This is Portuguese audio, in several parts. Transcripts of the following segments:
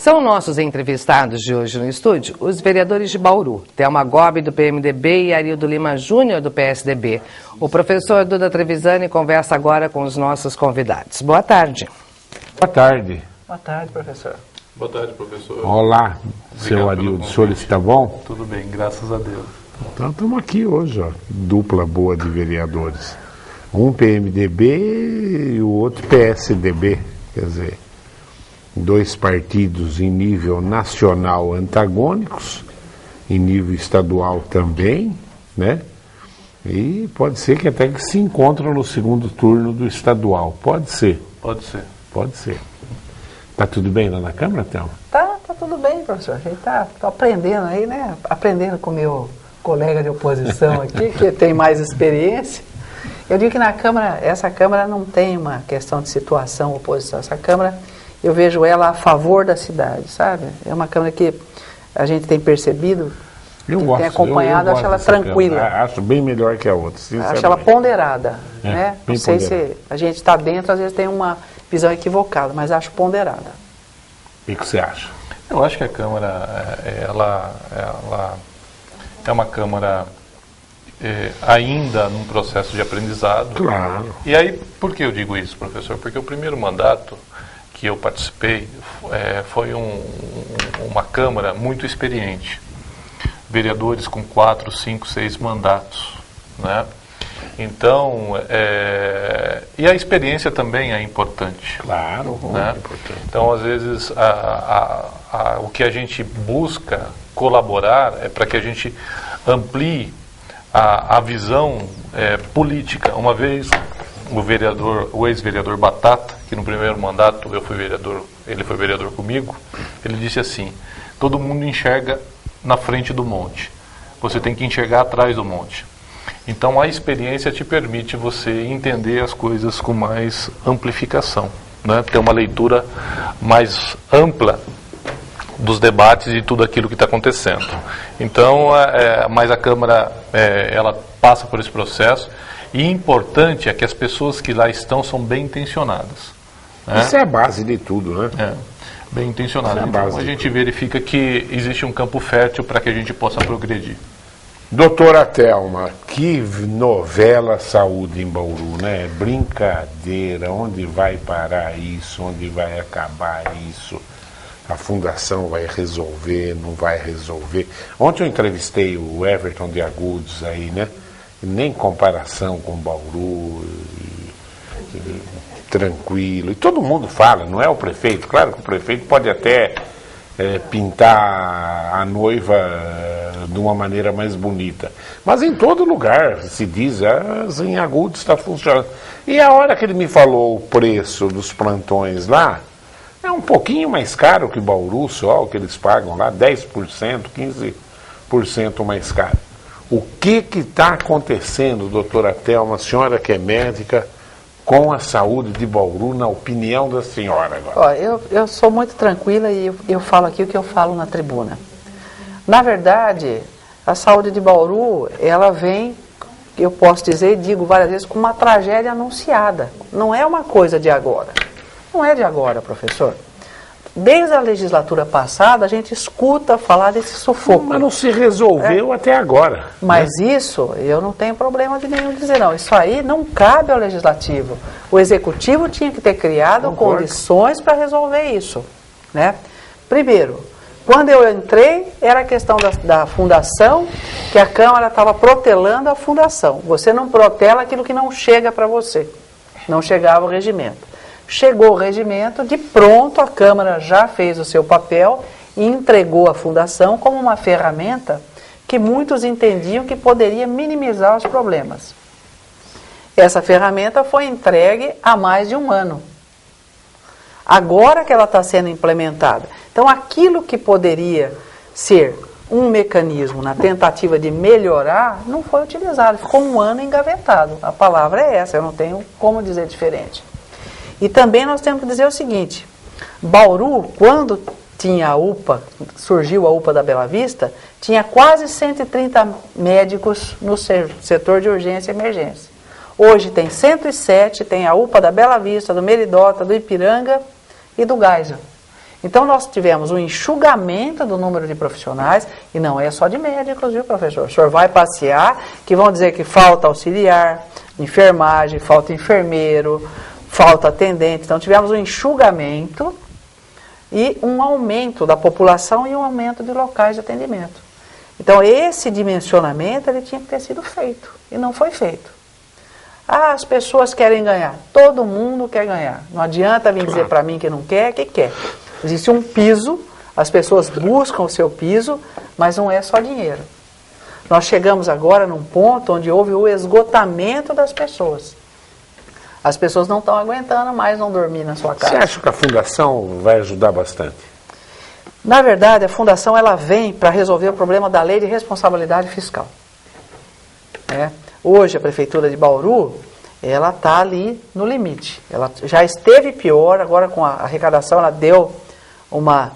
São nossos entrevistados de hoje no estúdio os vereadores de Bauru, Thelma Gobi, do PMDB, e Arildo Lima Júnior, do PSDB. O professor Duda Trevisani conversa agora com os nossos convidados. Boa tarde. Boa tarde. Boa tarde, professor. Boa tarde, professor. Olá, seu Arildo. O senhor está bom? Tudo bem, graças a Deus. Então estamos aqui hoje, ó, dupla boa de vereadores. Um PMDB e o outro PSDB, quer dizer, dois partidos em nível nacional antagônicos, em nível estadual também, né? E pode ser que até que se encontram no segundo turno do estadual. Pode ser. Pode ser. Pode ser. Tá tudo bem lá na Câmara, Thelma? Tá tudo bem, professor. A gente tá aprendendo aí, né? Aprendendo com o meu colega de oposição aqui, que tem mais experiência. Eu digo que na Câmara, essa Câmara não tem uma questão de situação, oposição. Essa Câmara, eu vejo ela a favor da cidade, sabe? É uma Câmara que a gente tem percebido, tem acompanhado, acho ela tranquila. Acho bem melhor que a outra, sinceramente. Acho ela ponderada, né? Não sei ponderada. se a gente está dentro, às vezes tem uma visão equivocada, mas acho ponderada. O que você acha? Eu acho que a Câmara, ela é uma Câmara ainda num processo de aprendizado. Claro. E aí, por que eu digo isso, professor? Porque o primeiro mandato que eu participei foi uma Câmara muito experiente. Vereadores com 4, 5, 6 mandatos, né? Então, e a experiência também é importante. Claro, Né? é importante. Então, às vezes, o que a gente busca colaborar é para que a gente amplie a visão política. Uma vez, o ex-vereador Batata, que no primeiro mandato eu fui vereador, ele foi vereador comigo, ele disse assim: todo mundo enxerga na frente do monte, você tem que enxergar atrás do monte. Então a experiência te permite você entender as coisas com mais amplificação, né? Ter uma leitura mais ampla dos debates e tudo aquilo que está acontecendo. Então, mas a Câmara, ela passa por esse processo, e importante é que as pessoas que lá estão são bem intencionadas. Né? Isso é a base de tudo, né? Bem intencionadas. Então a gente verifica que existe um campo fértil para que a gente possa progredir. Doutora Thelma, que novela saúde em Bauru, né? Brincadeira, onde vai parar isso, onde vai acabar isso? A fundação vai resolver, não vai resolver? Ontem eu entrevistei o Everton de Agudos aí, né? Nem comparação com Bauru, tranquilo. E todo mundo fala, não é o prefeito? Claro que o prefeito pode até pintar a noiva de uma maneira mais bonita. Mas em todo lugar se diz, em Agudos está funcionando. E a hora que ele me falou o preço dos plantões lá, é um pouquinho mais caro que Bauru só, o que eles pagam lá, 10%, 15% mais caro. O que está acontecendo, doutora Thelma, a senhora que é médica, com a saúde de Bauru, na opinião da senhora agora? Ó, eu sou muito tranquila e eu falo aqui o que eu falo na tribuna. Na verdade, a saúde de Bauru, ela vem, eu posso dizer e digo várias vezes, com uma tragédia anunciada. Não é uma coisa de agora. Não é de agora, professor. Desde a legislatura passada, a gente escuta falar desse sufoco. Mas não se resolveu até agora. Mas isso, eu não tenho problema de nenhum dizer, não. Isso aí não cabe ao legislativo. O executivo tinha que ter criado condições para resolver isso, né? Primeiro, quando eu entrei, era a questão da fundação, que a Câmara estava protelando a fundação. Você não protela aquilo que não chega para você. Não chegava o regimento. Chegou o regimento, de pronto a Câmara já fez o seu papel e entregou a fundação como uma ferramenta que muitos entendiam que poderia minimizar os problemas. Essa ferramenta foi entregue há mais de um ano. Agora que ela está sendo implementada. Então aquilo que poderia ser um mecanismo na tentativa de melhorar, não foi utilizado, ficou um ano engavetado. A palavra é essa, eu não tenho como dizer diferente. E também nós temos que dizer o seguinte: Bauru, quando tinha a UPA, surgiu a UPA da Bela Vista, tinha quase 130 médicos no setor de urgência e emergência. Hoje tem 107, tem a UPA da Bela Vista, do Meridota, do Ipiranga e do Geisel. Então nós tivemos um enxugamento do número de profissionais, e não é só de médicos, viu, professor? O senhor vai passear, que vão dizer que falta auxiliar, enfermagem, falta enfermeiro, falta atendente. Então tivemos um enxugamento e um aumento da população e um aumento de locais de atendimento. Então esse dimensionamento ele tinha que ter sido feito, e não foi feito. Ah, as pessoas querem ganhar. Todo mundo quer ganhar. Não adianta vir dizer para mim que não quer, que quer. Existe um piso, as pessoas buscam o seu piso, mas não é só dinheiro. Nós chegamos agora num ponto onde houve o esgotamento das pessoas. As pessoas não estão aguentando mais não dormir na sua casa. Você acha que a fundação vai ajudar bastante? Na verdade, a fundação ela vem para resolver o problema da lei de responsabilidade fiscal. Hoje, a Prefeitura de Bauru, ela está ali no limite. Ela já esteve pior, agora com a arrecadação ela deu uma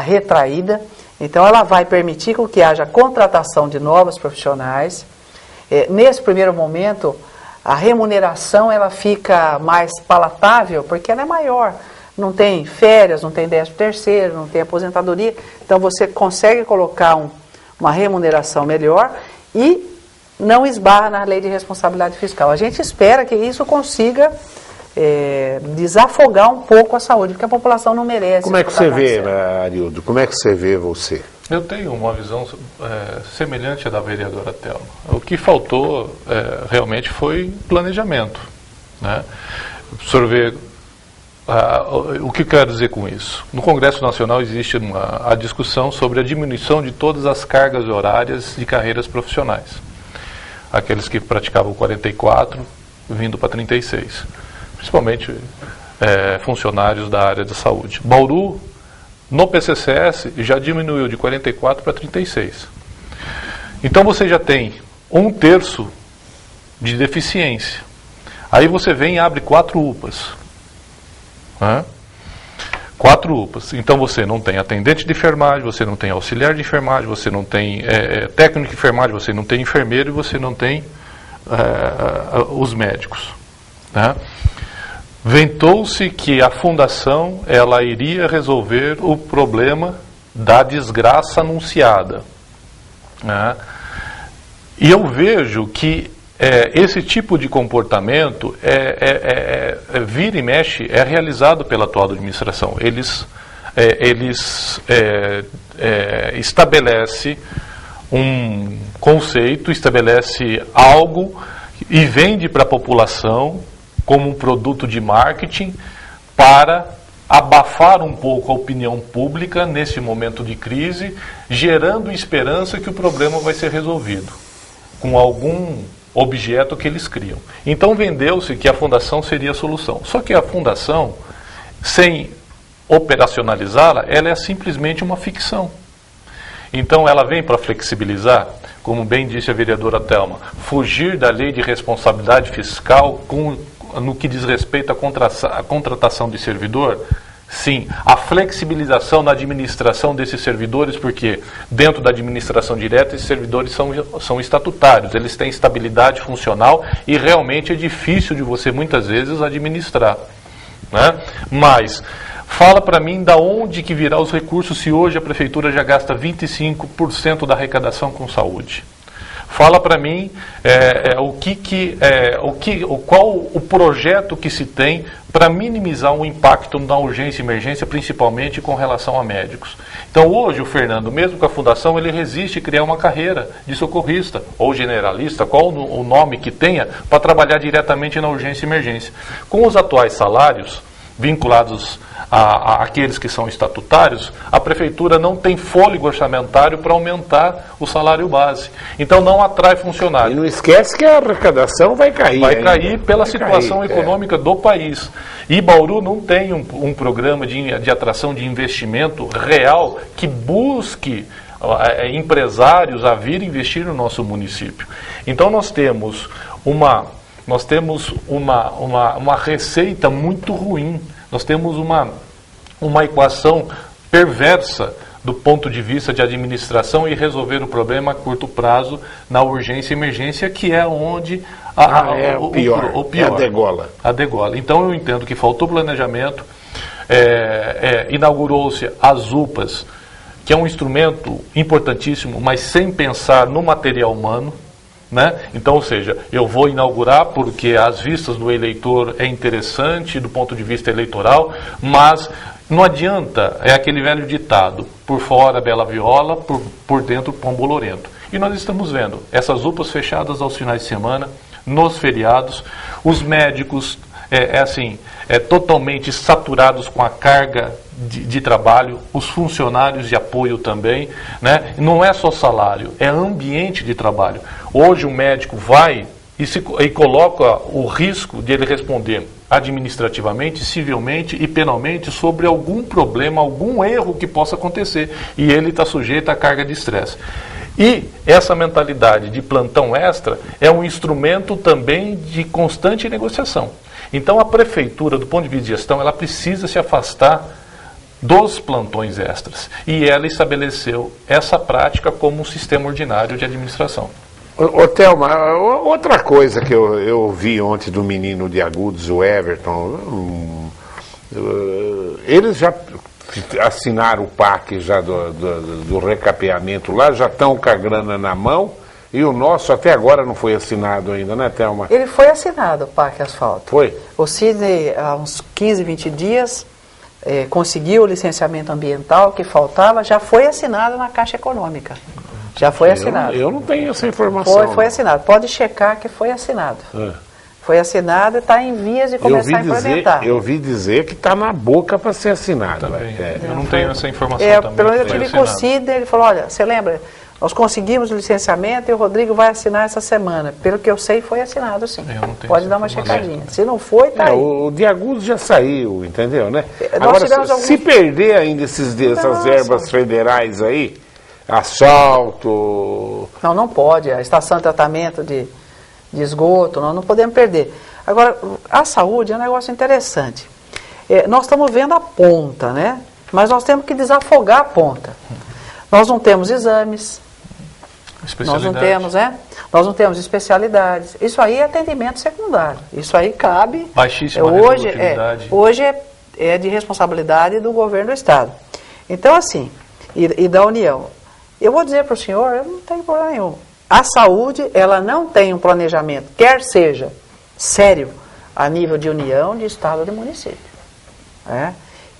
retraída. Então, ela vai permitir que haja contratação de novos profissionais. Nesse primeiro momento, a remuneração ela fica mais palatável, porque ela é maior. Não tem férias, não tem 13º, não tem aposentadoria. Então, você consegue colocar uma remuneração melhor e não esbarra na lei de responsabilidade fiscal. A gente espera que isso consiga desafogar um pouco a saúde, porque a população não merece. Como é que você vê, Arildo? Como é que você vê você? Eu tenho uma visão semelhante à da vereadora Thelma. O que faltou realmente foi planejamento. Né? O senhor vê, o que eu quero dizer com isso? No Congresso Nacional existe a discussão sobre a diminuição de todas as cargas horárias de carreiras profissionais. Aqueles que praticavam 44, vindo para 36. Principalmente funcionários da área da saúde. Bauru, no PCCS, já diminuiu de 44 para 36. Então você já tem 1/3 de deficiência. Aí você vem e abre 4 UPAs. 4 UPAs. Então você não tem atendente de enfermagem, você não tem auxiliar de enfermagem, você não tem técnico de enfermagem, você não tem enfermeiro e você não tem os médicos. Né? Ventou-se que a fundação ela iria resolver o problema da desgraça anunciada. Né? E eu vejo que esse tipo de comportamento vira e mexe, é realizado pela atual administração. Eles estabelecem um conceito, estabelece algo e vende para a população como um produto de marketing para abafar um pouco a opinião pública nesse momento de crise, gerando esperança que o problema vai ser resolvido com algum objeto que eles criam. Então vendeu-se que a fundação seria a solução. Só que a fundação, sem operacionalizá-la, ela é simplesmente uma ficção. Então ela vem para flexibilizar, como bem disse a vereadora Thelma, fugir da lei de responsabilidade fiscal no que diz respeito à contratação de servidor. Sim, a flexibilização na administração desses servidores, porque dentro da administração direta esses servidores são estatutários, eles têm estabilidade funcional e realmente é difícil de você muitas vezes administrar. Né? Mas fala para mim da onde que virá os recursos se hoje a prefeitura já gasta 25% da arrecadação com saúde. Fala para mim qual o projeto que se tem para minimizar o impacto na urgência e emergência, principalmente com relação a médicos. Então hoje o Fernando, mesmo com a fundação, ele resiste a criar uma carreira de socorrista ou generalista, qual o nome que tenha, para trabalhar diretamente na urgência e emergência. Com os atuais salários vinculados àqueles que são estatutários, a prefeitura não tem fôlego orçamentário para aumentar o salário base. Então não atrai funcionário. E não esquece que a arrecadação vai cair. Vai cair pela situação econômica do país. E Bauru não tem um programa de atração de investimento real que busque empresários a vir investir no nosso município. Então nós temos uma receita muito ruim. Nós temos uma equação perversa do ponto de vista de administração e resolver o problema a curto prazo na urgência e emergência, que é onde o pior. É a degola. A degola. Então eu entendo que faltou planejamento, inaugurou-se as UPAs, que é um instrumento importantíssimo, mas sem pensar no material humano, né? Então, ou seja, eu vou inaugurar porque às vistas do eleitor é interessante do ponto de vista eleitoral, mas não adianta, é aquele velho ditado, por fora bela viola, por dentro pão bolorento. E nós estamos vendo essas UPAs fechadas aos finais de semana, nos feriados, os médicos totalmente saturados com a carga de trabalho, os funcionários de apoio também, né? Não é só salário, é ambiente de trabalho. Hoje o médico vai e coloca o risco de ele responder administrativamente, civilmente e penalmente sobre algum problema, algum erro que possa acontecer, e ele está sujeito à carga de estresse. E essa mentalidade de plantão extra é um instrumento também de constante negociação. Então a prefeitura, do ponto de vista de gestão, ela precisa se afastar dos plantões extras. E ela estabeleceu essa prática como um sistema ordinário de administração. Ô Thelma, outra coisa que eu vi ontem do menino de Agudos, o Everton, eles já assinaram o PAC já do recapeamento lá, já estão com a grana na mão, e o nosso até agora não foi assinado ainda, né, Thelma? Ele foi assinado, o PAC Asfalto. Foi? O Sidney, há uns 15, 20 dias, conseguiu o licenciamento ambiental que faltava, já foi assinado na Caixa Econômica. Já foi assinado. Eu não tenho essa informação. Foi assinado. Pode checar que foi assinado. Foi assinado e está em vias de começar a implementar. Eu ouvi dizer que está na boca para ser assinado. Eu não tenho essa informação também. Pelo menos eu tive com o Sidney, ele falou, olha, você lembra, nós conseguimos o licenciamento e o Rodrigo vai assinar essa semana. Pelo que eu sei, foi assinado sim. Pode dar uma checadinha. Se não foi, está aí. O de Agudos já saiu, entendeu, né? Nós Agora, se perder ainda essas verbas federais aí, asfalto... Não pode. A estação de tratamento de esgoto, nós não podemos perder. Agora, a saúde é um negócio interessante. Nós estamos vendo a ponta, né? Mas nós temos que desafogar a ponta. Nós não temos exames, nós não temos especialidades. Isso aí é atendimento secundário. Isso aí cabe... Baixíssima resolutividade. Hoje é de responsabilidade do governo do Estado. Então, assim, e da União. Eu vou dizer para o senhor, eu não tenho problema nenhum. A saúde, ela não tem um planejamento, quer seja sério, a nível de União, de Estado ou de município.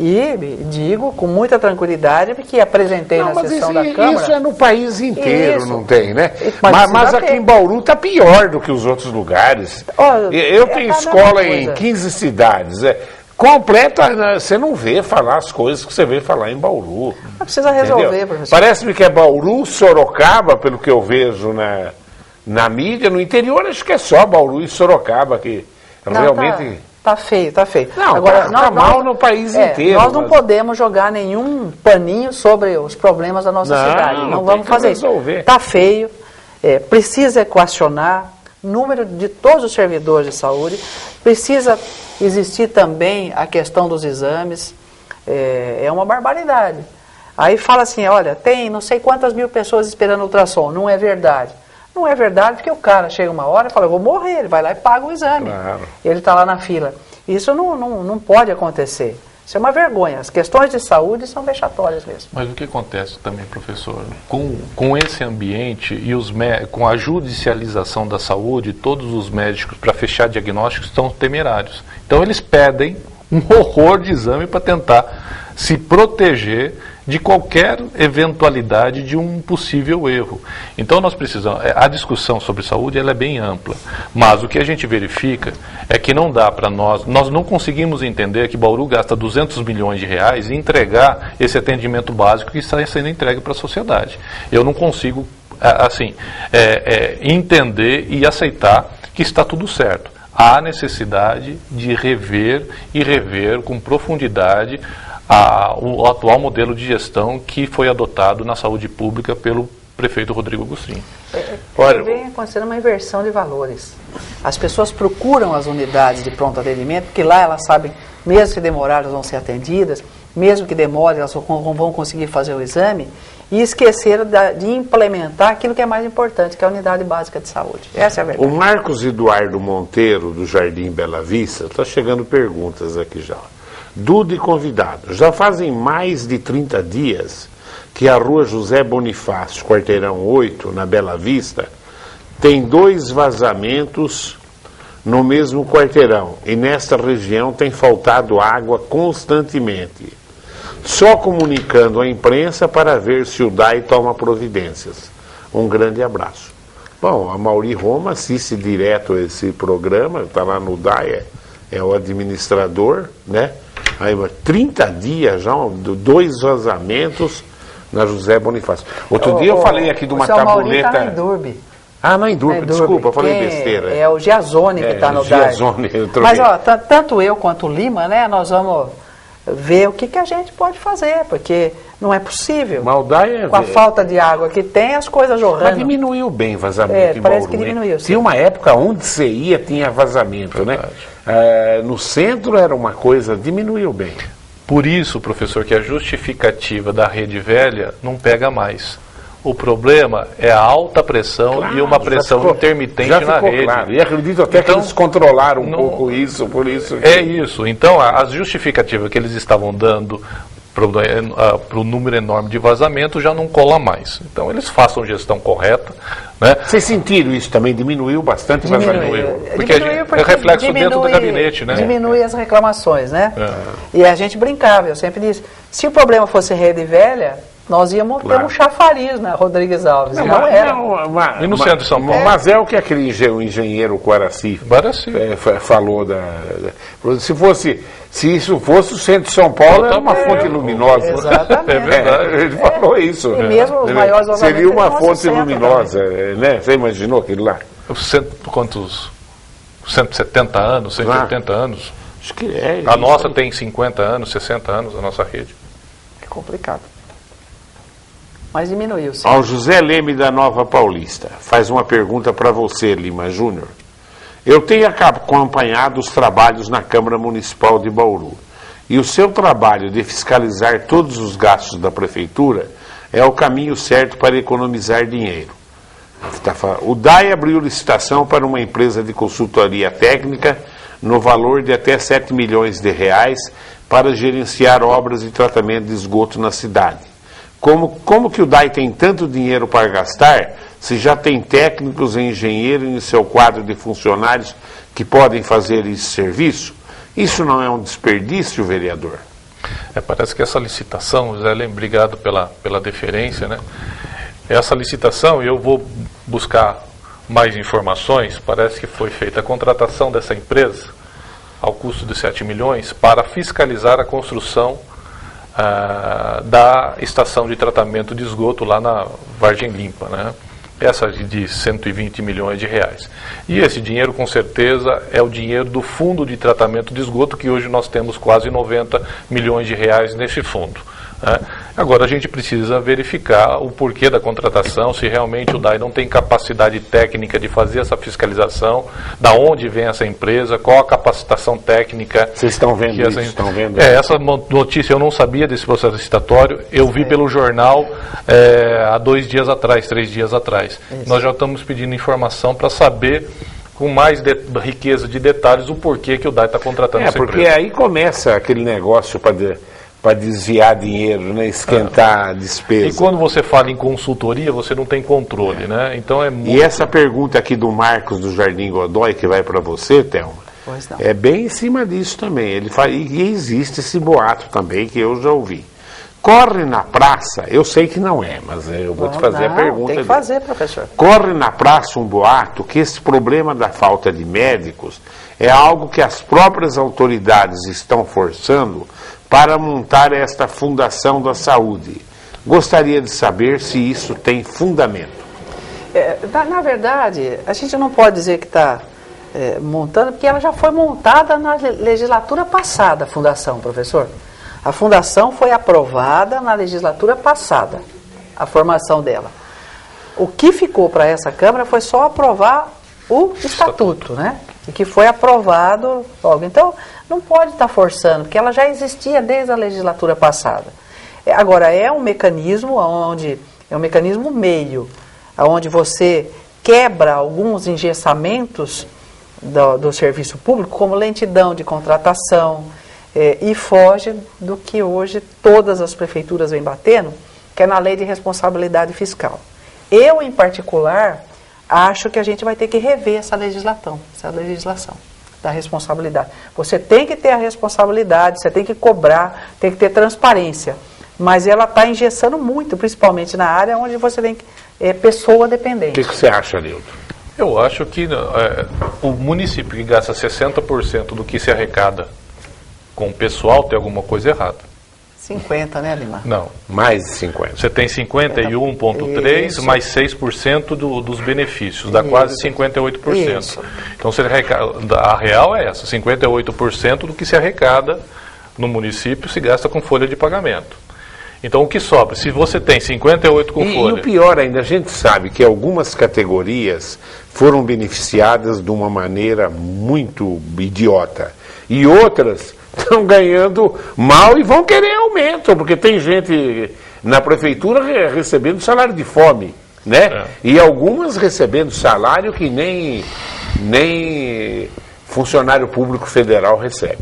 E digo com muita tranquilidade, porque apresentei na sessão da Câmara... Isso é no país inteiro, isso. Não tem, né? Mas aqui em Bauru está pior do que os outros lugares. Eu tenho escola em 15 cidades. Completa, você não vê falar as coisas que você vê falar em Bauru. Mas precisa resolver, professor. Parece-me que é Bauru, Sorocaba, pelo que eu vejo na mídia. No interior, acho que é só Bauru e Sorocaba que realmente... Tá feio. Não, agora, tá mal no país inteiro. Nós não podemos jogar nenhum paninho sobre os problemas da nossa cidade. Não vamos fazer isso. Está feio, precisa equacionar número de todos os servidores de saúde, precisa existir também a questão dos exames, é uma barbaridade. Aí fala assim, olha, tem não sei quantas mil pessoas esperando ultrassom, não é verdade. Não é verdade porque o cara chega uma hora e fala, eu vou morrer, ele vai lá e paga o exame. Claro. Ele está lá na fila. Isso não pode acontecer. Isso é uma vergonha. As questões de saúde são vexatórias mesmo. Mas o que acontece também, professor? Com esse ambiente e com a judicialização da saúde, todos os médicos, para fechar diagnósticos, estão temerários. Então, eles pedem um horror de exame para tentar se proteger de qualquer eventualidade de um possível erro. Então nós precisamos, a discussão sobre saúde ela é bem ampla, mas o que a gente verifica é que não dá para nós não conseguimos entender que Bauru gasta 200 milhões de reais em entregar esse atendimento básico que está sendo entregue para a sociedade. Eu não consigo, entender e aceitar que está tudo certo. Há necessidade de rever com profundidade o atual modelo de gestão que foi adotado na saúde pública pelo prefeito Rodrigo Agostinho. Vem acontecendo uma inversão de valores. As pessoas procuram as unidades de pronto atendimento, porque lá elas sabem, mesmo que demorar, elas vão ser atendidas, mesmo que demore, elas vão conseguir fazer o exame, e esqueceram de implementar aquilo que é mais importante, que é a unidade básica de saúde. Essa é a verdade. O Marcos Eduardo Monteiro, do Jardim Bela Vista, está chegando perguntas aqui já. Duda e convidado. Já fazem mais de 30 dias que a rua José Bonifácio, quarteirão 8, na Bela Vista, tem 2 vazamentos no mesmo quarteirão. E nesta região tem faltado água constantemente. Só comunicando à imprensa para ver se o DAI toma providências. Um grande abraço. Bom, a Mauri Roma assiste direto esse programa, está lá no DAI, é o administrador, né? Aí, 30 dias já, 2 vazamentos na José Bonifácio. Outro dia eu falei aqui de uma tabuleta... Tá na Indurbe. Ah, na Indurbe, desculpa, eu falei besteira. É o Giazone que está no DAI. Mas, ó, tanto eu quanto o Lima, né, nós vamos ver o que a gente pode fazer, porque não é possível. Com a falta de água que tem, as coisas jorrando. Mas diminuiu bem o vazamento em parece Bauru, que diminuiu. Tinha uma época onde você ia, tinha vazamento, né? No centro era uma coisa, diminuiu bem. Por isso, professor, que a justificativa da rede velha não pega mais. O problema é a alta pressão e uma pressão intermitente na rede. Claro. E acredito até que eles controlaram um pouco isso, por isso. É isso. Então, as justificativas que eles estavam dando para o número enorme de vazamento já não cola mais. Então, eles façam gestão correta. Né? Vocês sentiram isso também? Diminuiu bastante o vazamento? Porque é reflexo dentro do gabinete, né? Diminui as reclamações, né? E a gente brincava, eu sempre disse, se o problema fosse rede velha, nós íamos ter um chafariz na Rodrigues Alves. Não era. E no centro de São Paulo? Mas é o que aquele engenheiro Guaraci falou. Se isso fosse o centro de São Paulo, era uma fonte luminosa. Exatamente. É verdade, ele falou isso. E mesmo os maiores vazamentos. Seria uma fonte luminosa, né? Você imaginou aquilo lá? Quantos? 170 anos, 180 anos? Acho que é. A nossa tem 50 anos, 60 anos, a nossa rede. É complicado. Mas diminuiu, sim. Ao José Leme da Nova Paulista, faz uma pergunta para você, Lima Júnior. Eu tenho acompanhado os trabalhos na Câmara Municipal de Bauru. E o seu trabalho de fiscalizar todos os gastos da Prefeitura é o caminho certo para economizar dinheiro. O DAI abriu licitação para uma empresa de consultoria técnica no valor de até 7 milhões de reais para gerenciar obras de tratamento de esgoto na cidade. Como que o DAI tem tanto dinheiro para gastar, se já tem técnicos e engenheiros em seu quadro de funcionários que podem fazer esse serviço? Isso não é um desperdício, vereador? Parece que essa licitação, Zé Leme, obrigado pela deferência, né? Essa licitação, eu vou buscar mais informações, parece que foi feita a contratação dessa empresa, ao custo de 7 milhões, para fiscalizar a construção da estação de tratamento de esgoto lá na Vargem Limpa, né? Essa de 120 milhões de reais. E esse dinheiro, com certeza, é o dinheiro do fundo de tratamento de esgoto, que hoje nós temos quase 90 milhões de reais nesse fundo. Né? Agora, a gente precisa verificar o porquê da contratação, se realmente o DAI não tem capacidade técnica de fazer essa fiscalização, da onde vem essa empresa, qual a capacitação técnica. Vocês estão vendo isso? Estão vendo? Essa notícia eu não sabia desse processo licitatório, eu vi pelo jornal há 2 dias atrás, 3 dias atrás. Isso. Nós já estamos pedindo informação para saber com mais riqueza de detalhes o porquê que o DAI está contratando essa empresa. Porque aí começa aquele negócio para desviar dinheiro, né? Esquentar a despesa. E quando você fala em consultoria, você não tem controle, né? Então é muito... E essa pergunta aqui do Marcos do Jardim Godoy, que vai para você, Thelma, é bem em cima disso também. Ele fala, e existe esse boato também, que eu já ouvi. Corre na praça, eu sei que não é, mas eu vou te fazer a pergunta. Tem que fazer, professor. Corre na praça um boato que esse problema da falta de médicos é algo que as próprias autoridades estão forçando para montar esta Fundação da Saúde. Gostaria de saber se isso tem fundamento. Na verdade, a gente não pode dizer que está montando, porque ela já foi montada na legislatura passada, a Fundação, professor. A Fundação foi aprovada na legislatura passada, a formação dela. O que ficou para essa Câmara foi só aprovar o estatuto, né? E que foi aprovado logo. Então, não pode estar forçando, porque ela já existia desde a legislatura passada. Agora, é um mecanismo meio, onde você quebra alguns engessamentos do serviço público, como lentidão de contratação, E foge do que hoje todas as prefeituras vêm batendo, que é na lei de responsabilidade fiscal. Eu, em particular, acho que a gente vai ter que rever essa legislação da responsabilidade. Você tem que ter a responsabilidade, você tem que cobrar, tem que ter transparência, mas ela está engessando muito, principalmente na área onde você tem pessoa dependente. O que você acha, Nilton? Eu acho que o município que gasta 60% do que se arrecada com o pessoal tem alguma coisa errada. 50, né, Lima? Não. Mais de 50. Você tem 51,3% mais 6% dos benefícios, dá quase 58%. Isso. Então, a real é essa, 58% do que se arrecada no município se gasta com folha de pagamento. Então, o que sobra? Se você tem 58 com folha... E o pior ainda, a gente sabe que algumas categorias foram beneficiadas de uma maneira muito idiota. E outras estão ganhando mal e vão querer aumento, porque tem gente na prefeitura recebendo salário de fome, né? E algumas recebendo salário que nem funcionário público federal recebe.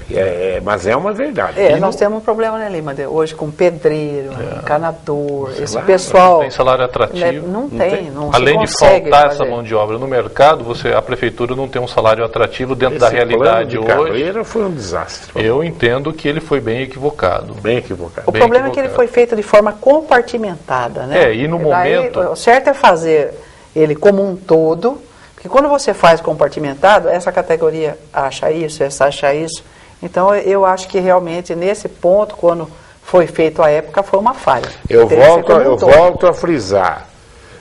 Mas é uma verdade. Nós temos um problema, né, Lima, hoje com pedreiro, encanador, esse pessoal... Não tem salário atrativo. Não tem. Além de faltar essa mão de obra no mercado, a prefeitura não tem um salário atrativo dentro da realidade hoje. Carreira foi um desastre. Eu entendo que ele foi bem equivocado. Bem equivocado. O problema é que ele foi feito de forma compartimentada, né? E no momento... O certo é fazer ele como um todo... Porque quando você faz compartimentado, essa categoria acha isso, essa acha isso. Então, eu acho que realmente, nesse ponto, quando foi feito à época, foi uma falha. Eu volto a frisar.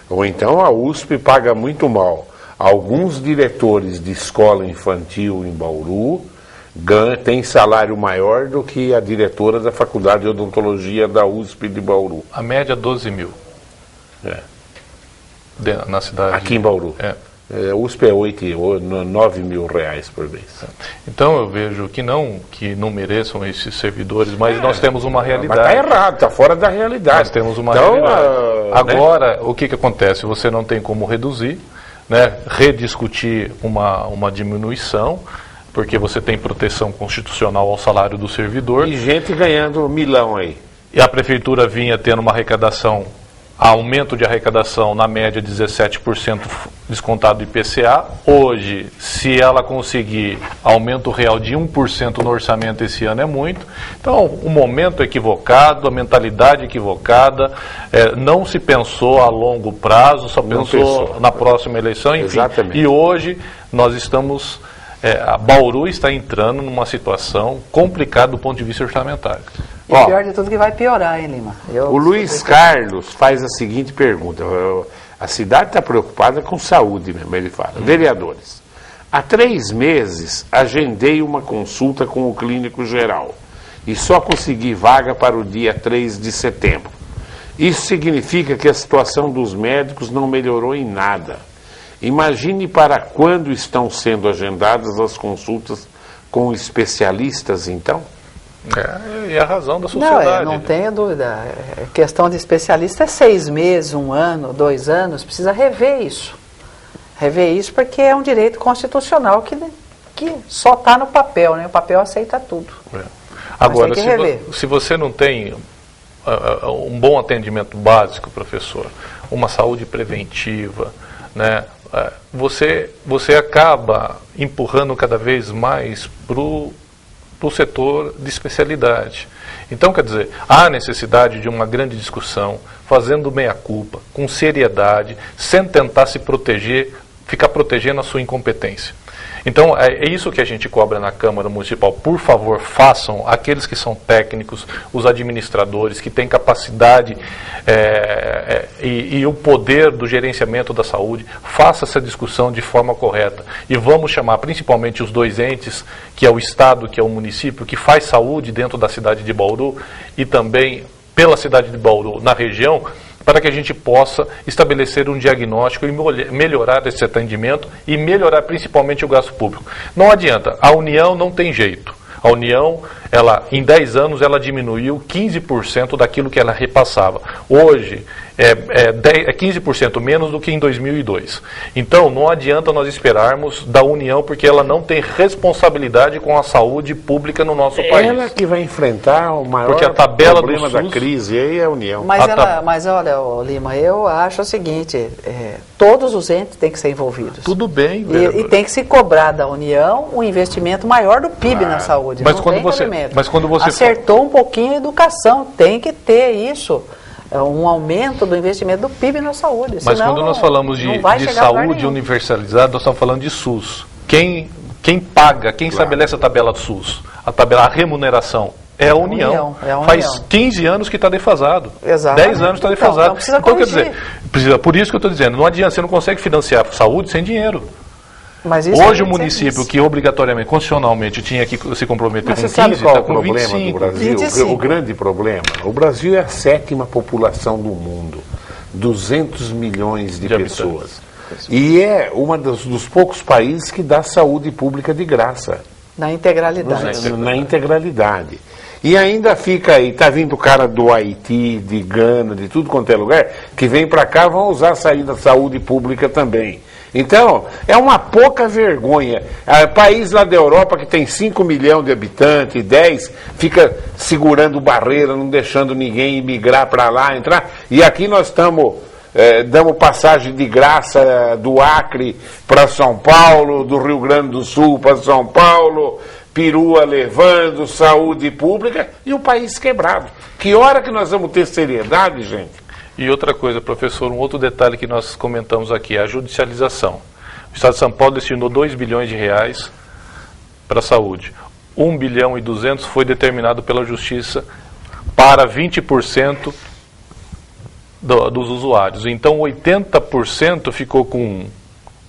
Ou então a USP paga muito mal. Alguns diretores de escola infantil em Bauru têm salário maior do que a diretora da Faculdade de Odontologia da USP de Bauru. A média 12 mil. Na cidade. Aqui em Bauru. USP é 9 mil reais por mês. Então eu vejo que não mereçam esses servidores, mas nós temos uma realidade. Mas está errado, está fora da realidade. Nós temos uma realidade. Agora, o que acontece? Você não tem como reduzir, né? Rediscutir uma diminuição, porque você tem proteção constitucional ao salário do servidor. E gente ganhando milão aí. E a prefeitura vinha tendo uma arrecadação, aumento de arrecadação na média 17% descontado do IPCA. Hoje, se ela conseguir aumento real de 1% no orçamento esse ano é muito. Então, o momento equivocado, a mentalidade equivocada, não se pensou a longo prazo, só pensou na próxima eleição, enfim. Exatamente. E hoje nós estamos... a Bauru está entrando numa situação complicada do ponto de vista orçamentário. E o pior de tudo que vai piorar, hein, Lima? O Luiz Carlos faz a seguinte pergunta. A cidade está preocupada com saúde mesmo, ele fala. Vereadores, há 3 meses agendei uma consulta com o clínico geral e só consegui vaga para o dia 3 de setembro. Isso significa que a situação dos médicos não melhorou em nada. Imagine para quando estão sendo agendadas as consultas com especialistas, então? E a razão da sociedade. Não tenha dúvida. Questão de especialista é 6 meses, 1 ano, 2 anos. Precisa rever isso. Rever isso porque é um direito constitucional que só está no papel, né? O papel aceita tudo. Agora, se você não tem um bom atendimento básico, professor, uma saúde preventiva, né? Você acaba empurrando cada vez mais para o setor de especialidade. Então, quer dizer, há necessidade de uma grande discussão, fazendo meia-culpa, com seriedade, sem tentar se proteger, ficar protegendo a sua incompetência. Então, é isso que a gente cobra na Câmara Municipal. Por favor, façam, aqueles que são técnicos, os administradores, que têm capacidade e o poder do gerenciamento da saúde, faça essa discussão de forma correta. E vamos chamar principalmente os 2 entes, que é o Estado, que é o município, que faz saúde dentro da cidade de Bauru e também pela cidade de Bauru na região, para que a gente possa estabelecer um diagnóstico e melhorar esse atendimento e melhorar principalmente o gasto público. Não adianta, a União não tem jeito. A União em 10 anos, ela diminuiu 15% daquilo que ela repassava. Hoje, é 15% menos do que em 2002. Então, não adianta nós esperarmos da União, porque ela não tem responsabilidade com a saúde pública no nosso país. Ela que vai enfrentar o maior Porque a tabela problema do SUS, da crise aí é a União. Mas olha, Lima, eu acho o seguinte, todos os entes têm que ser envolvidos. Tudo bem, e tem que se cobrar da União um investimento maior do PIB na saúde. Mas não quando tem você, cabimento. mas quando você Acertou um pouquinho a educação, tem que ter isso. Um aumento do investimento do PIB na saúde. Mas senão quando nós falamos de saúde universalizada, nós estamos falando de SUS. Quem paga, quem estabelece a tabela do SUS, a remuneração, é a União. Faz 15 anos que está defasado. Exatamente. 10 anos está defasado. Então quer dizer, por isso que eu estou dizendo, não adianta, você não consegue financiar a saúde sem dinheiro. Mas isso hoje o município que obrigatoriamente, constitucionalmente, tinha que se comprometer Mas com 15, sabe qual é o com problema 25. do Brasil? 25. O grande problema, o Brasil é a 7ª população do mundo, 200 milhões de pessoas. E é um dos poucos países que dá saúde pública de graça. Na integralidade. Na integralidade. E ainda fica aí, tá vindo o cara do Haiti, de Gana, de tudo quanto é lugar, que vem para cá, vão usar a saída da saúde pública também. Então, é uma pouca vergonha. País lá da Europa que tem 5 milhões de habitantes, 10, fica segurando barreira, não deixando ninguém migrar para lá, entrar. E aqui nós estamos, damos passagem de graça do Acre para São Paulo, do Rio Grande do Sul para São Paulo, perua levando, saúde pública e o país quebrado. Que hora que nós vamos ter seriedade, gente? E outra coisa, professor, um outro detalhe que nós comentamos aqui, a judicialização. O Estado de São Paulo destinou 2 bilhões de reais para a saúde. 1 bilhão e 200 foi determinado pela Justiça para 20% dos usuários. Então, 80% ficou com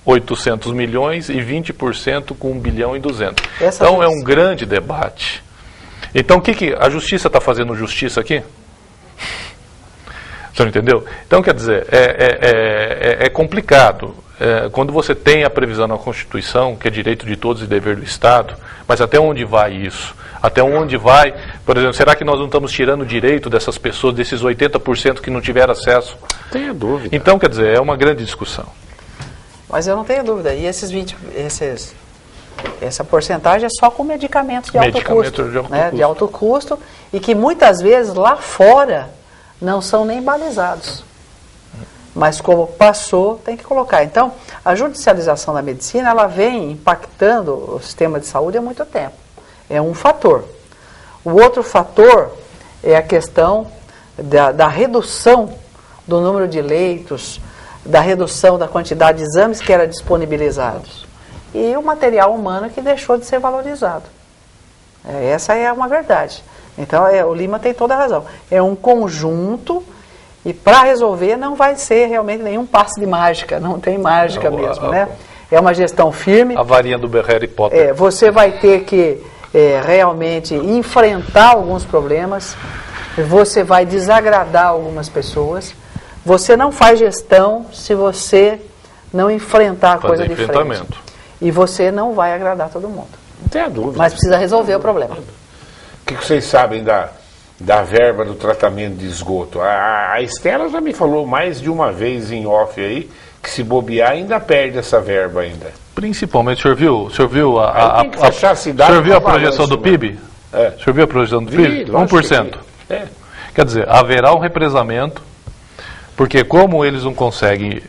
800 milhões e 20% com 1 bilhão e 200. Então, é um grande debate. Então, o que a Justiça está fazendo justiça aqui? Você não entendeu? Então, quer dizer, é complicado. Quando você tem a previsão na Constituição, que é direito de todos e dever do Estado, mas até onde vai isso? Até onde vai, por exemplo, será que nós não estamos tirando o direito dessas pessoas, desses 80% que não tiveram acesso? Tenha dúvida. Então, quer dizer, é uma grande discussão. Mas eu não tenho dúvida. E essa porcentagem é só com medicamentos de alto custo. De alto custo, e que muitas vezes lá fora não são nem balizados. Mas como passou, tem que colocar. Então, a judicialização da medicina, ela vem impactando o sistema de saúde há muito tempo. É um fator. O outro fator é a questão da redução do número de leitos, da redução da quantidade de exames que eram disponibilizados. E o material humano que deixou de ser valorizado. Essa é uma verdade. Então, o Lima tem toda a razão. É um conjunto, e para resolver não vai ser realmente nenhum passe de mágica, não tem mágica mesmo, né? É uma gestão firme. A varinha do Harry Potter. Você vai ter que realmente enfrentar alguns problemas, você vai desagradar algumas pessoas. Você não faz gestão se você não enfrentar a coisa de frente. E você não vai agradar todo mundo. Não tenha dúvida. Mas precisa resolver o problema. O que vocês sabem da verba do tratamento de esgoto? A Estela já me falou mais de uma vez em off aí, que se bobear ainda perde essa verba ainda. Principalmente, o senhor viu a projeção do PIB? O senhor viu a projeção do PIB? 1%. Quer dizer, haverá um represamento, porque como eles não conseguem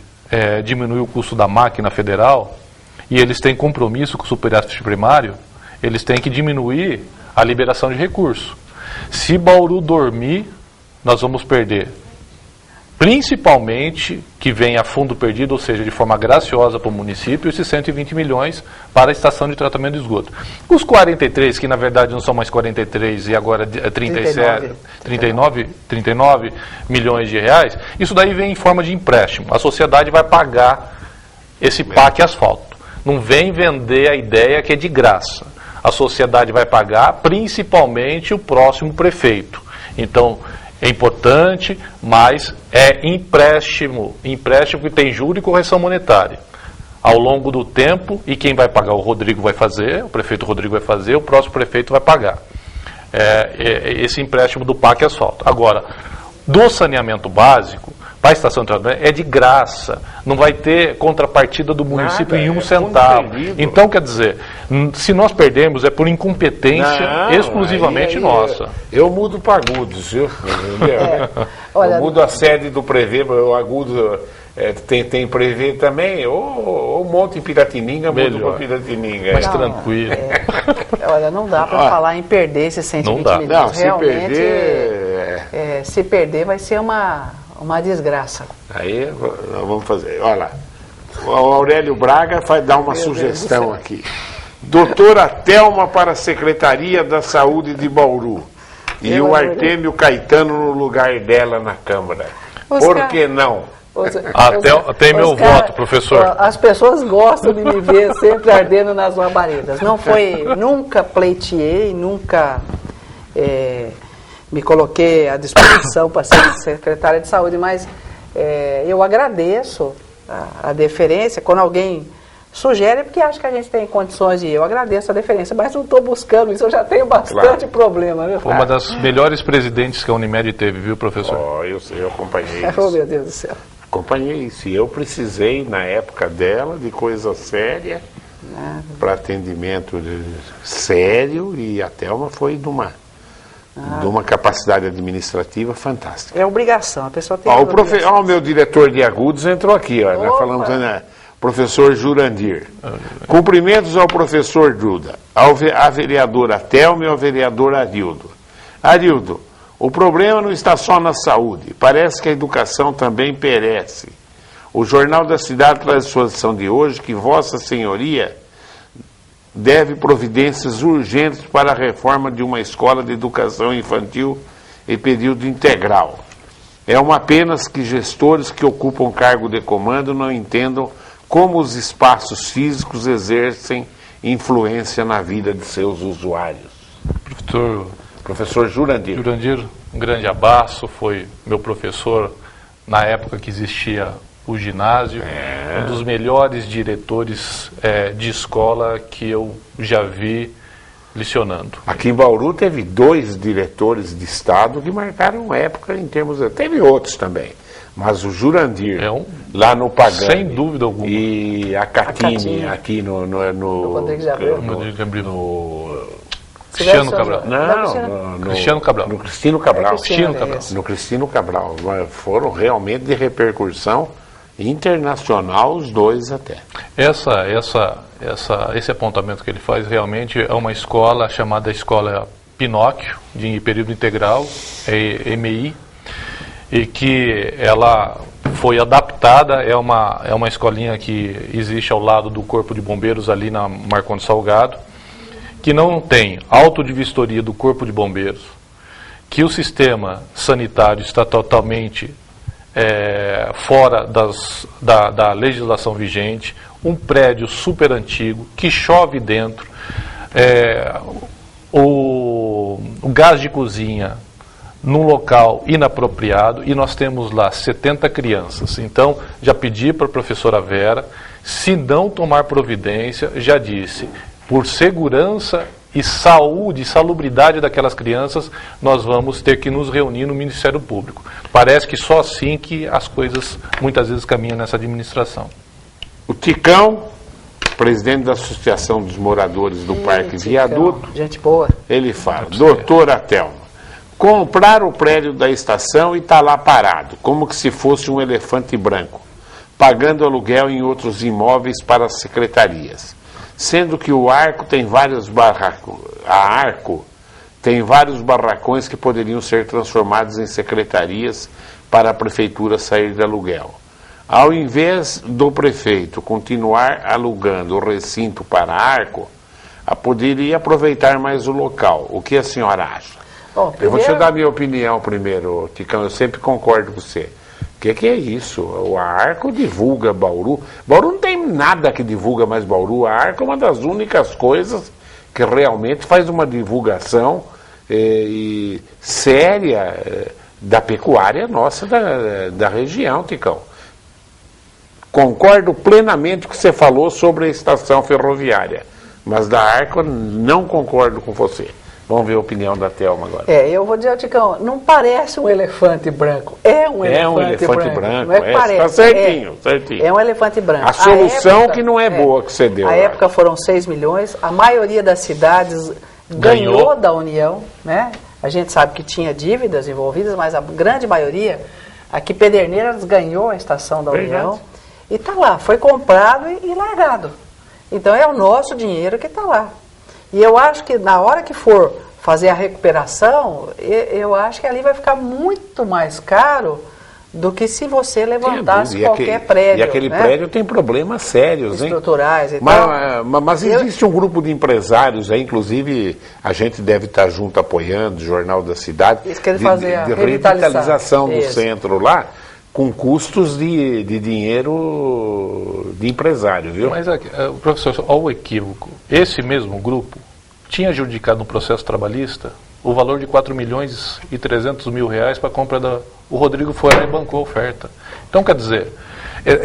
diminuir o custo da máquina federal, e eles têm compromisso com o superávit primário, eles têm que diminuir a liberação de recursos. Se Bauru dormir, nós vamos perder. Principalmente que vem a fundo perdido, ou seja, de forma graciosa para o município, esses 120 milhões para a estação de tratamento de esgoto. Os 43, que na verdade não são mais 43 e agora 39 milhões de reais, isso daí vem em forma de empréstimo. A sociedade vai pagar esse PAC asfalto. Não vem vender a ideia que é de graça. A sociedade vai pagar, principalmente o próximo prefeito. Então, é importante, mas é empréstimo. Empréstimo que tem juros e correção monetária. Ao longo do tempo, e quem vai pagar? O Rodrigo vai fazer, o prefeito Rodrigo vai fazer, o próximo prefeito vai pagar. esse empréstimo do PAC Asfalto. Agora, do saneamento básico, para a estação de tratamento, é de graça. Não vai ter contrapartida do município em um centavo. Então, quer dizer, se nós perdemos é por incompetência exclusivamente nossa. Eu mudo para Agudos, viu? Eu mudo a sede do Prevê, o Agudos tem Prevê também, ou monto em Piratininga, mudo para Piratininga. Mais tranquilo. Olha, não dá para falar em perder esses 120 milhões. Não, realmente, se perder vai ser uma desgraça. Aí nós vamos fazer. Olha lá. O Aurélio Braga vai dar uma sugestão aqui. Doutora Thelma para a Secretaria da Saúde de Bauru. E o Artêmio Caetano no lugar dela na Câmara. Por que não? Tem meu voto, professor. As pessoas gostam de me ver sempre ardendo nas labaredas. Nunca pleiteei, nunca me coloquei à disposição para ser secretária de saúde, mas eu agradeço a deferência. Quando alguém sugere, porque acha que a gente tem condições de ir. Eu agradeço a deferência, mas não estou buscando isso, eu já tenho bastante problema. Viu? Foi uma das melhores presidentes que a Unimed teve, viu, professor? Eu acompanhei isso. Oh, meu Deus do céu. Acompanhei isso. E eu precisei, na época dela, de coisa séria, para atendimento sério, e a Thelma foi de uma capacidade administrativa fantástica. É obrigação, a pessoa tem o meu diretor de Agudos entrou aqui, ó, nós falamos, professor Jurandir. Cumprimentos ao professor Duda, à vereadora Thelma e ao vereador Arildo. Arildo, o problema não está só na saúde, parece que a educação também perece. O Jornal da Cidade traz sua edição de hoje que Vossa Senhoria deve providências urgentes para a reforma de uma escola de educação infantil em período integral. É uma pena que gestores que ocupam cargo de comando não entendam como os espaços físicos exercem influência na vida de seus usuários. Professor Jurandir. Jurandir, um grande abraço, foi meu professor na época que existia o ginásio, um dos melhores diretores de escola que eu já vi lecionando. Aqui em Bauru teve 2 diretores de Estado que marcaram época em termos... Teve outros também, mas o Jurandir, lá no Pagani, sem dúvida alguma, e a Catini aqui no Rodrigues de Abreu. Cristiano Cabral. Cristiano Cabral. No Cristino Cabral. Cabral. No Cristino Cabral. Foram realmente de repercussão internacional, os 2 até. Esse apontamento que ele faz realmente é uma escola chamada Escola Pinóquio, de período integral, EMI, e que ela foi adaptada, é uma escolinha que existe ao lado do Corpo de Bombeiros, ali na Marcondes Salgado, que não tem auto de vistoria do Corpo de Bombeiros, que o sistema sanitário está totalmente fora da legislação vigente, um prédio super antigo, que chove dentro, o gás de cozinha num local inapropriado, e nós temos lá 70 crianças. Então, já pedi para a professora Vera, se não tomar providência, já disse, por segurança e saúde, salubridade daquelas crianças, nós vamos ter que nos reunir no Ministério Público. Parece que só assim que as coisas muitas vezes caminham nessa administração. O Ticão, presidente da Associação dos Moradores do Parque Viaduto, gente boa, ele fala, doutora Thelma, comprar o prédio da estação e está lá parado, como que se fosse um elefante branco, pagando aluguel em outros imóveis para as secretarias. Sendo que o Arco tem vários barracões que poderiam ser transformados em secretarias para a prefeitura sair de aluguel. Ao invés do prefeito continuar alugando o recinto para Arco, poderia aproveitar mais o local. O que a senhora acha? Bom, Eu vou te dar a minha opinião primeiro, Ticão, eu sempre concordo com você. O que é isso? O Arco divulga Bauru. Bauru não tem nada que divulga mais Bauru. A Arco é uma das únicas coisas que realmente faz uma divulgação séria da pecuária nossa da região, Ticão. Concordo plenamente com o que você falou sobre a estação ferroviária, mas da Arco não concordo com você. Vamos ver a opinião da Thelma agora. Eu vou dizer, Ticão, não parece um elefante branco. É um elefante branco. Não é que parece. Tá certinho, certinho. É um elefante branco. A solução que não é boa que você deu. Na época foram 6 milhões, a maioria das cidades ganhou da União, né? A gente sabe que tinha dívidas envolvidas, mas a grande maioria, aqui Pederneiras ganhou a estação da União. E está lá, foi comprado e largado. Então é o nosso dinheiro que está lá. E eu acho que na hora que for fazer a recuperação, eu acho que ali vai ficar muito mais caro do que se você levantasse qualquer prédio. E aquele prédio tem problemas sérios, estruturais e tal. Mas existe um grupo de empresários aí, inclusive a gente deve estar junto apoiando, o Jornal da Cidade, de revitalização do centro lá, com custos de dinheiro de empresário, viu? Mas, professor, olha o equívoco. Esse mesmo grupo tinha adjudicado no processo trabalhista o valor de 4 milhões e 300 mil reais para a compra da... O Rodrigo foi lá e bancou a oferta. Então, quer dizer,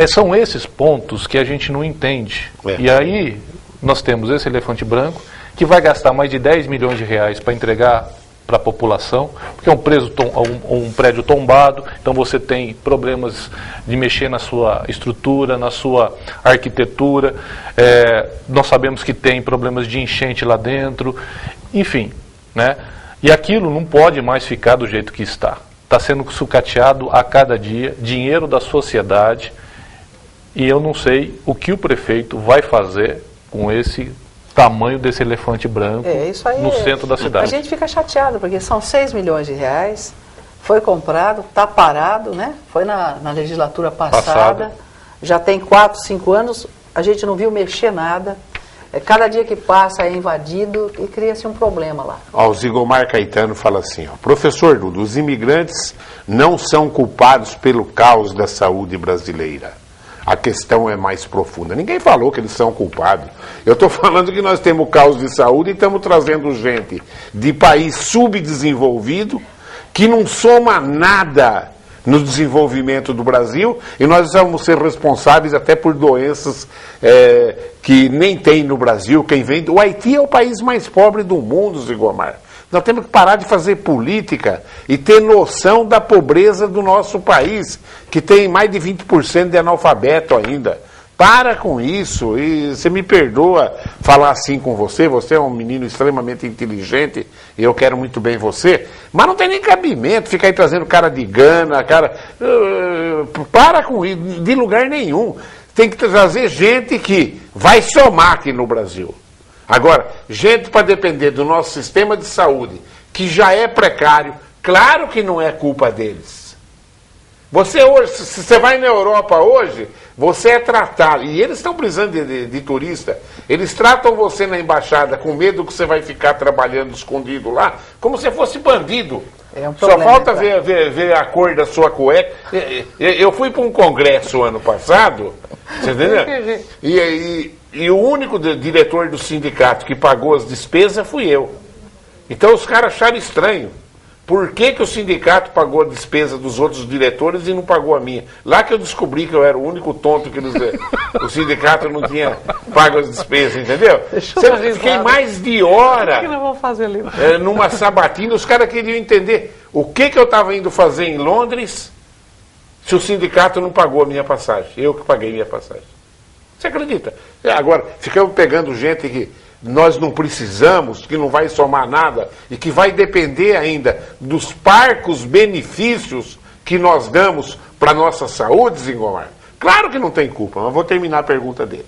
são esses pontos que a gente não entende. E aí, nós temos esse elefante branco, que vai gastar mais de 10 milhões de reais para entregar para a população, porque é um prédio tombado, então você tem problemas de mexer na sua estrutura, na sua arquitetura, nós sabemos que tem problemas de enchente lá dentro, enfim, né? E aquilo não pode mais ficar do jeito que está. Está sendo sucateado a cada dia, dinheiro da sociedade, e eu não sei o que o prefeito vai fazer com esse tamanho desse elefante branco no centro da cidade. A gente fica chateado, porque são 6 milhões de reais, foi comprado, está parado, né? Foi na legislatura passada, já tem 4, 5 anos, a gente não viu mexer nada. Cada dia que passa é invadido e cria-se um problema lá. O Zigomar Caetano fala assim, professor Dudu, os imigrantes não são culpados pelo caos da saúde brasileira. A questão é mais profunda. Ninguém falou que eles são culpados. Eu estou falando que nós temos caos de saúde e estamos trazendo gente de país subdesenvolvido que não soma nada no desenvolvimento do Brasil, e nós vamos ser responsáveis até por doenças que nem tem no Brasil. Quem vem o Haiti é o país mais pobre do mundo, Zigomar. Nós temos que parar de fazer política e ter noção da pobreza do nosso país, que tem mais de 20% de analfabeto ainda. Para com isso, e você me perdoa falar assim com você, você é um menino extremamente inteligente, e eu quero muito bem você, mas não tem nem cabimento ficar aí trazendo cara de Gana, para com isso, de lugar nenhum. Tem que trazer gente que vai somar aqui no Brasil. Agora, gente para depender do nosso sistema de saúde, que já é precário, claro que não é culpa deles. Você hoje, se você vai na Europa hoje, você é tratado, e eles estão precisando de turista, eles tratam você na embaixada com medo que você vai ficar trabalhando escondido lá, como se fosse bandido. Só falta ver a cor da sua cueca. Eu fui para um congresso ano passado, você entendeu? E o único diretor do sindicato que pagou as despesas fui eu. Então os caras acharam estranho. Por que o sindicato pagou a despesa dos outros diretores e não pagou a minha? Lá que eu descobri que eu era o único tonto que o sindicato não tinha pago as despesas, entendeu? Fiquei mais de hora que nós vamos fazer ali? Numa sabatina. Os caras queriam entender o que eu estava indo fazer em Londres se o sindicato não pagou a minha passagem. Eu que paguei a minha passagem. Você acredita? Agora, ficamos pegando gente que nós não precisamos, que não vai somar nada e que vai depender ainda dos parcos benefícios que nós damos para a nossa saúde, Zingomar. Claro que não tem culpa, mas vou terminar a pergunta dele.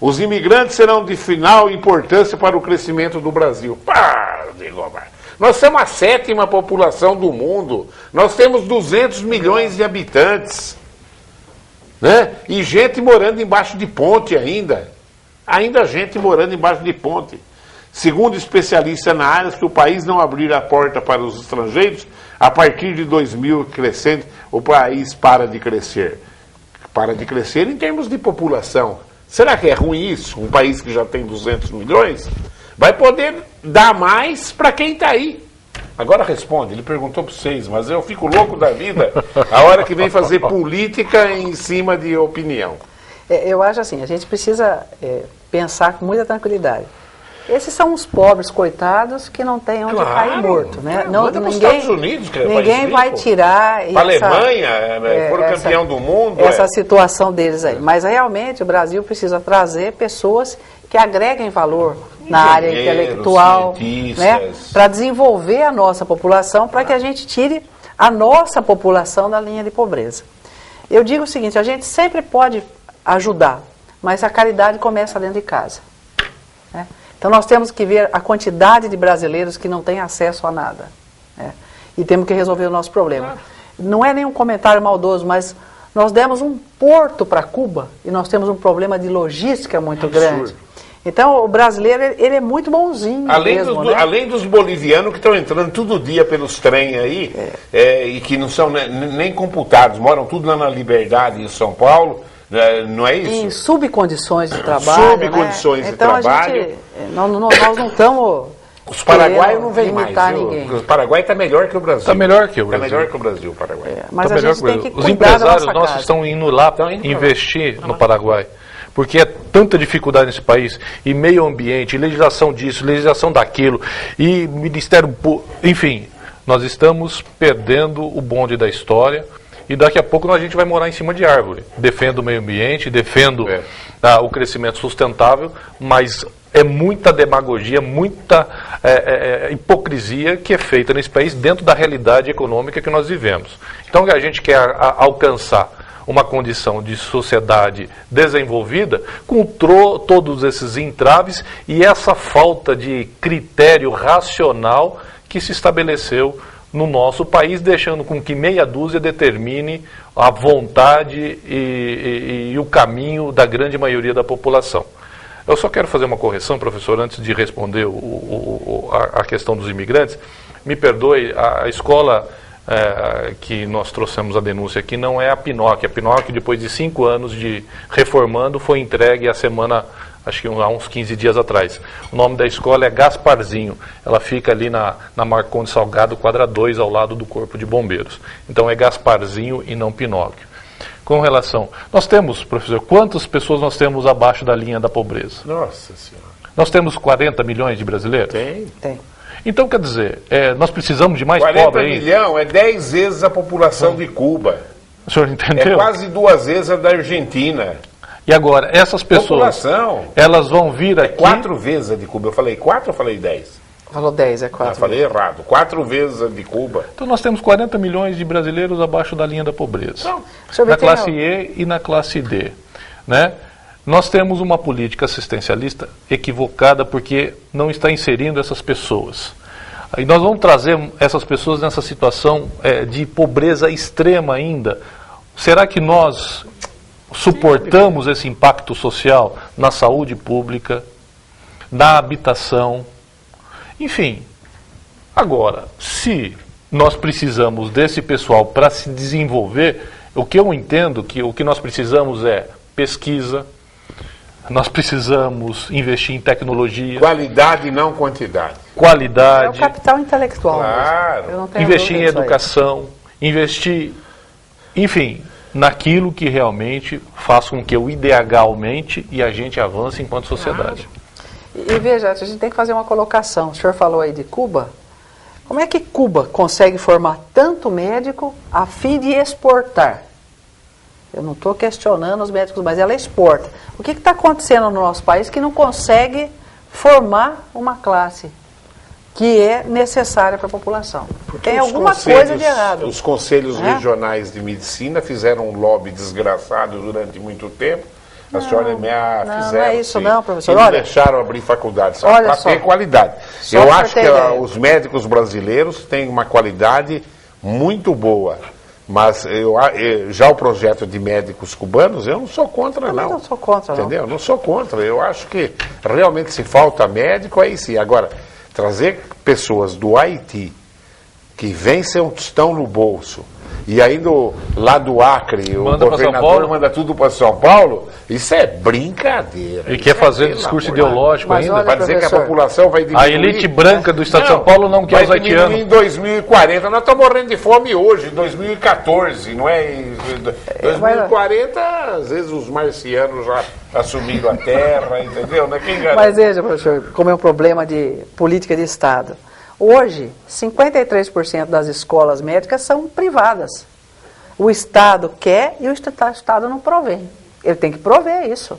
Os imigrantes serão de final importância para o crescimento do Brasil. Pá, Zingomar. Nós somos a 7ª população do mundo. Nós temos 200 milhões de habitantes. Né? E gente morando embaixo de ponte ainda. Ainda gente morando embaixo de ponte. Segundo especialistas na área, se o país não abrir a porta para os estrangeiros, a partir de 2000 crescendo, o país para de crescer. Para de crescer em termos de população. Será que é ruim isso? Um país que já tem 200 milhões? Vai poder dar mais para quem está aí. Agora responde, ele perguntou para vocês, mas eu fico louco da vida a hora que vem fazer política em cima de opinião. Eu acho assim, a gente precisa pensar com muita tranquilidade. Esses são os pobres, coitados, que não têm onde cair morto, né? Não, manda para os Estados Unidos, que é ninguém país vai rico. tirar Para a Alemanha, foram campeão do mundo. Essa situação deles aí. Mas realmente o Brasil precisa trazer pessoas que agreguem valor na área intelectual, né? Para desenvolver a nossa população, para que a gente tire a nossa população da linha de pobreza. Eu digo o seguinte, a gente sempre pode ajudar, mas a caridade começa dentro de casa, né? Então nós temos que ver a quantidade de brasileiros que não têm acesso a nada, né? E temos que resolver o nosso problema. Não é nenhum comentário maldoso, mas nós demos um porto para Cuba e nós temos um problema de logística muito grande. Então o brasileiro ele é muito bonzinho mesmo, né? Além dos bolivianos que estão entrando todo dia pelos trem aí, e que não são nem computados, moram tudo lá na Liberdade em São Paulo. Não é isso? Em subcondições de trabalho. Subcondições de trabalho. Nós não estamos. Os paraguaios não vêm mais. Ninguém. O Paraguai está melhor que o Brasil. Está melhor que o Brasil. Está melhor que o Brasil, o Paraguai. Mas a gente tem que cuidar. Os empresários nossos estão indo lá investir no Paraguai. Porque é tanta dificuldade nesse país, e meio ambiente, legislação disso, legislação daquilo, e Ministério Público, enfim, nós estamos perdendo o bonde da história. E daqui a pouco a gente vai morar em cima de árvore. Defendo o meio ambiente, defendo o crescimento sustentável, mas é muita demagogia, muita hipocrisia que é feita nesse país dentro da realidade econômica que nós vivemos. Então a gente quer alcançar uma condição de sociedade desenvolvida com todos esses entraves e essa falta de critério racional que se estabeleceu no nosso país, deixando com que meia dúzia determine a vontade e o caminho da grande maioria da população. Eu só quero fazer uma correção, professor, antes de responder a questão dos imigrantes. Me perdoe, a escola que nós trouxemos a denúncia aqui não é a PNOC. A PNOC, depois de 5 anos de reformando, foi entregue a semana, acho que há uns 15 dias atrás. O nome da escola é Gasparzinho. Ela fica ali na Marcondes Salgado, quadra 2, ao lado do Corpo de Bombeiros. Então é Gasparzinho e não Pinóquio. Com relação... Nós temos, professor, quantas pessoas nós temos abaixo da linha da pobreza? Nossa Senhora. Nós temos 40 milhões de brasileiros? Tem. Então, quer dizer, nós precisamos de mais 40 pobre aí? 40 milhões é 10 vezes a população de Cuba. O senhor entendeu? É quase 2 vezes a da Argentina. E agora, essas pessoas, população, elas vão vir aqui... 4 vezes a de Cuba. Eu falei 4 ou falei 10? Falou 10, é 4. Eu falei errado. 4 vezes a de Cuba. Então nós temos 40 milhões de brasileiros abaixo da linha da pobreza. Não. Na classe E e na classe D. Né? Nós temos uma política assistencialista equivocada porque não está inserindo essas pessoas. E nós vamos trazer essas pessoas nessa situação de pobreza extrema ainda. Será que nós suportamos esse impacto social na saúde pública, na habitação? Enfim, agora, se nós precisamos desse pessoal para se desenvolver, o que eu entendo que o que nós precisamos é pesquisa, nós precisamos investir em tecnologia. Qualidade e não quantidade. Qualidade. É o capital intelectual. Claro. Eu não tenho Investir em dúvida disso educação, investir, enfim, naquilo que realmente faz com que o IDH aumente e a gente avance enquanto sociedade. E veja, a gente tem que fazer uma colocação. O senhor falou aí de Cuba. Como é que Cuba consegue formar tanto médico a fim de exportar? Eu não estou questionando os médicos, mas ela exporta. O que está acontecendo no nosso país que não consegue formar uma classe que é necessária para a população? Tem alguma coisa de errado. Os conselhos regionais de medicina fizeram um lobby desgraçado durante muito tempo. A senhora fizeram. Não é isso não, professor. Eles deixaram abrir faculdades para ter qualidade. Eu acho que os médicos brasileiros têm uma qualidade muito boa. Mas já o projeto de médicos cubanos, eu não sou contra, não. Eu não sou contra, não. Entendeu? Não sou contra. Eu acho que realmente se falta médico, aí sim. Agora, trazer pessoas do Haiti que estão no bolso e aí lá do Acre, o Manda pra São governador Paulo. manda tudo para São Paulo, isso é brincadeira. E quer fazer Pelo discurso amor de Deus. ideológico Mas ainda. olha, Vai dizer que a professor, população vai diminuir. A elite branca do estado de São Paulo não quer os vai diminuir haitianos. em 2040. Nós estamos morrendo de fome hoje, em 2014, não é? Em 2040, às vezes os marcianos já assumiram a terra, entendeu? Não é quem garante. Mas veja, professor, como é um problema de política de Estado. Hoje, 53% das escolas médicas são privadas. O Estado quer e o Estado não provê. Ele tem que prover isso.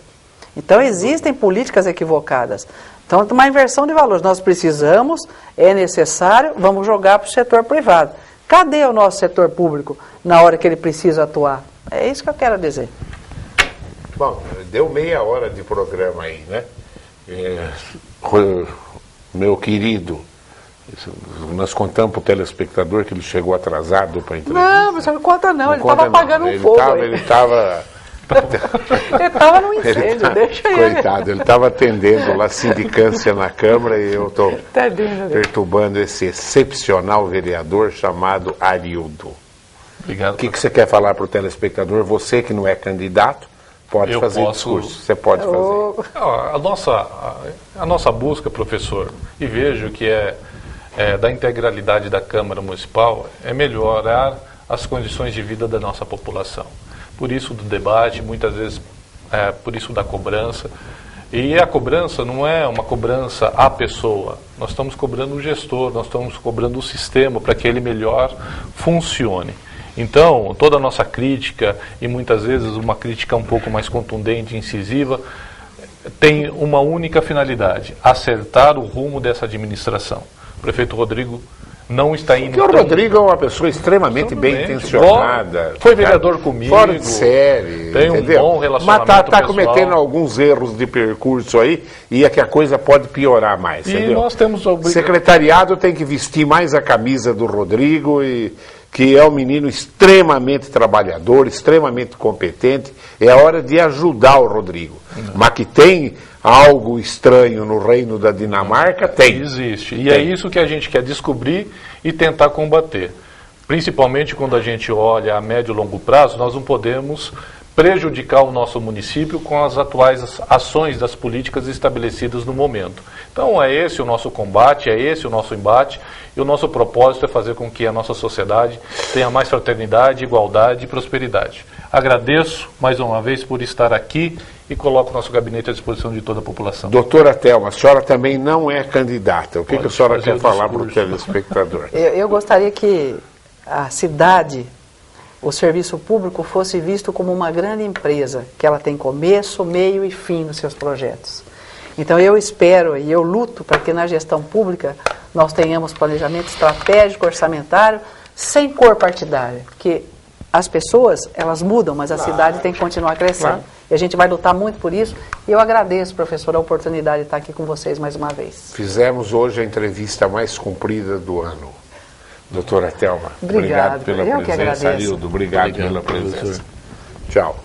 Então, existem políticas equivocadas. Então, uma inversão de valores. Nós precisamos, é necessário, vamos jogar para o setor privado. Cadê o nosso setor público na hora que ele precisa atuar? É isso que eu quero dizer. Bom, deu meia hora de programa aí, né? Meu querido, nós contamos para o telespectador que ele chegou atrasado para a entrevista. Não, mas não conta não, ele conta estava apagando um fogo aí. Ele estava... Ele estava no incêndio, deixa ele. Coitado, ele estava atendendo lá sindicância na Câmara e eu estou Tadinho dele. perturbando esse excepcional vereador chamado Arildo. Obrigado. O que você quer falar para o telespectador? Você que não é candidato, pode Eu fazer posso- discurso. Você pode fazer. A nossa busca, professor, e vejo que da integralidade da Câmara Municipal, é melhorar as condições de vida da nossa população. Por isso do debate, muitas vezes por isso da cobrança. E a cobrança não é uma cobrança à pessoa. Nós estamos cobrando o gestor, nós estamos cobrando o sistema para que ele melhor funcione. Então, toda a nossa crítica, e muitas vezes uma crítica um pouco mais contundente e incisiva, tem uma única finalidade: acertar o rumo dessa administração. O prefeito Rodrigo não está indo... Porque o tão- Rodrigo é uma pessoa extremamente bem intencionada. Foi vereador comigo. Fora de série. Tem um entendeu? bom relacionamento Mas tá pessoal. cometendo alguns erros de percurso aí e é que a coisa pode piorar mais. E entendeu? nós temos O a secretariado tem que vestir mais a camisa do Rodrigo, que é um menino extremamente trabalhador, extremamente competente. É a hora de ajudar o Rodrigo. Mas que tem algo estranho no reino da Dinamarca, tem. Existe. E é isso que a gente quer descobrir e tentar combater. Principalmente quando a gente olha a médio e longo prazo, nós não podemos prejudicar o nosso município com as atuais ações das políticas estabelecidas no momento. Então é esse o nosso combate, é esse o nosso embate, e o nosso propósito é fazer com que a nossa sociedade tenha mais fraternidade, igualdade e prosperidade. Agradeço mais uma vez por estar aqui e coloco o nosso gabinete à disposição de toda a população. Doutora Thelma, a senhora também não é candidata. O que a senhora fazer quer o falar para o discurso. telespectador? Eu gostaria que a cidade, o serviço público, fosse visto como uma grande empresa, que ela tem começo, meio e fim nos seus projetos. Então eu espero e eu luto para que na gestão pública nós tenhamos planejamento estratégico, orçamentário, sem cor partidária, porque as pessoas, elas mudam, mas a cidade tem que continuar crescendo. Claro. E a gente vai lutar muito por isso. E eu agradeço, professor, a oportunidade de estar aqui com vocês mais uma vez. Fizemos hoje a entrevista mais comprida do ano. Doutora Thelma, Obrigado. obrigado pela Eu que presença. agradeço. Arildo, obrigado pela Obrigado, presença. professor. Tchau.